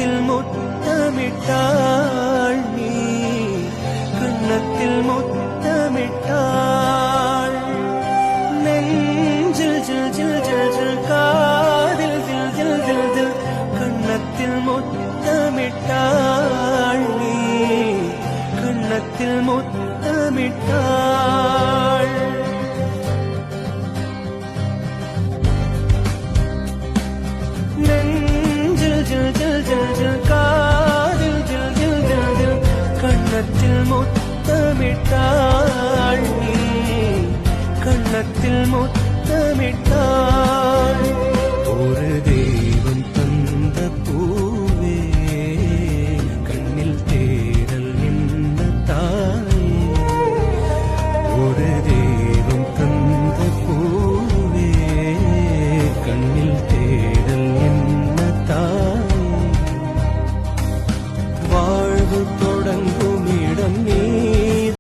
கன்னத்தில் முத்தமிட்டாள் நீ கன்னத்தில் முத்தமிட்டாள் நெஞ்சில் ஜில் ஜில் ஜில் ஜில் காதில் ஜில் ஜில் ஜில் ஜில் கன்னத்தில் முத்தமிட்டாள் நீ கன்னத்தில் முத்தமிட்டாள் நெஞ்சில் ஜில் ஜில் ஜில் ஜில் காதில் ஜில் ஜில் ஜில் ஜில் கன்னத்தில் முத்தமிட்டாள் நீ கன்னத்தில் முத்தமிட்டாள் ஒரு